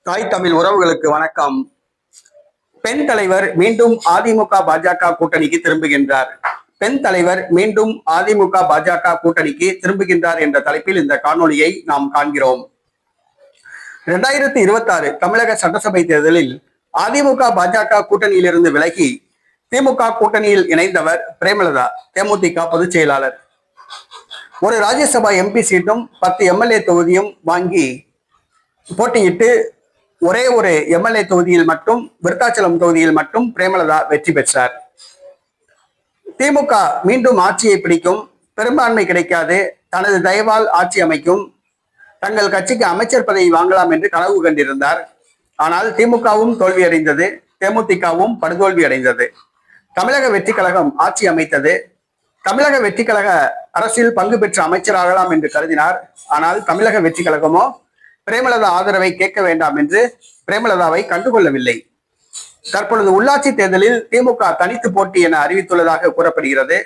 தாய் தமிழ் உறவுகளுக்கு வணக்கம். பெண் தலைவர் மீண்டும் அதிமுக பாஜக கூட்டணிக்கு திரும்புகின்றார். பெண் தலைவர் மீண்டும் அதிமுக பாஜக கூட்டணிக்கு திரும்புகின்றார் என்ற தலைப்பில் இந்த காணொலியை நாம் காண்கிறோம். 2026 தமிழக சட்டசபை தேர்தலில் அதிமுக பாஜக கூட்டணியிலிருந்து விலகி திமுக கூட்டணியில் இணைந்தவர் பிரேமலதா, தேமுதிக பொதுச் செயலாளர். ஒரு ராஜ்யசபா எம்பி சீட்டும் 10 எம்எல்ஏ தொகுதியும் வாங்கி போட்டியிட்டு ஒரே ஒரு எம்எல்ஏ தொகுதியில் மட்டும், விருத்தாச்சலம் தொகுதியில் மட்டும் பிரேமலதா வெற்றி பெற்றார். திமுக மீண்டும் ஆட்சியை பிடிக்கும், பெரும்பான்மை கிடைக்காது, தனது தயவால் ஆட்சி அமைக்கும், தங்கள் கட்சிக்கு அமைச்சர் பதவி வாங்கலாம் என்று கனவு கண்டிருந்தார். ஆனால் திமுகவும் தோல்வியடைந்தது, தேமுதிகவும் படுதோல்வி அடைந்தது. தமிழக வெற்றி கழகம் ஆட்சி அமைத்தது. தமிழக வெற்றி கழக அரசில் பங்கு பெற்ற அமைச்சராகலாம் என்று கருதினார். ஆனால் தமிழக வெற்றி கழகமோ பிரேமலதா ஆதரவை கேட்க வேண்டாம் என்று பிரேமலதாவை கண்டுகொள்ளவில்லை. தற்பொழுது உள்ளாட்சி தேர்தலில் திமுக தனித்து போட்டி என அறிவித்துள்ளதாக கூறப்படுகிறது.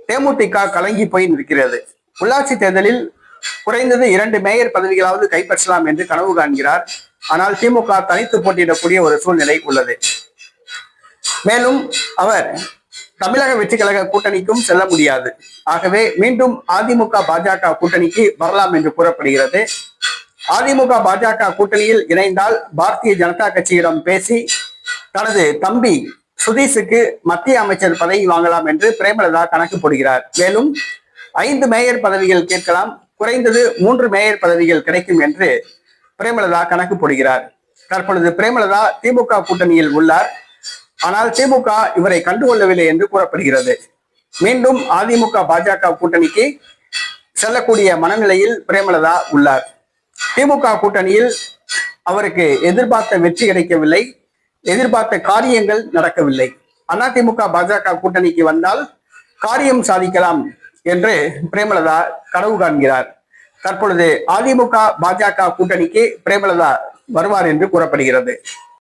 தேமுதிக கலங்கி போய் நிற்கிறது. உள்ளாட்சி தேர்தலில் குறைந்தது 2 மேயர் பதவிகளாவது கைப்பற்றலாம் என்று கனவு காண்கிறார். ஆனால் திமுக தனித்து போட்டியிடக்கூடிய ஒரு சூழ்நிலை உள்ளது. மேலும் அவர் தமிழக வெற்றி கழக கூட்டணிக்கும் செல்ல முடியாது. ஆகவே மீண்டும் அதிமுக பாஜக கூட்டணிக்கு வரலாம் என்று கூறப்படுகிறது. அதிமுக பாஜக கூட்டணியில் இணைந்தால் பாரதிய ஜனதா கட்சியிடம் பேசி தனது தம்பி சுதீஷுக்கு மத்திய அமைச்சர் பதவி வாங்கலாம் என்று பிரேமலதா கணக்கு போடுகிறார். மேலும் 5 மேயர் பதவிகள் கேட்கலாம், குறைந்தது 3 மேயர் பதவிகள் கிடைக்கும் என்று பிரேமலதா கணக்கு போடுகிறார். தற்பொழுது பிரேமலதா திமுக கூட்டணியில் உள்ளார். ஆனால் திமுக இவரை கண்டுகொள்ளவில்லை என்று கூறப்படுகிறது. மீண்டும் அதிமுக பாஜக கூட்டணிக்கு செல்லக்கூடிய மனநிலையில் பிரேமலதா உள்ளார். திமுக கூட்டணியில் அவருக்கு எதிர்பார்த்த வெற்றி கிடைக்கவில்லை, எதிர்பார்த்த காரியங்கள் நடக்கவில்லை. அதிமுக பாஜக கூட்டணிக்கு வந்தால் காரியம் சாதிக்கலாம் என்று பிரேமலதா கனவு காண்கிறார். தற்பொழுது அதிமுக பாஜக கூட்டணிக்கு பிரேமலதா வருவார் என்று கூறப்படுகிறது.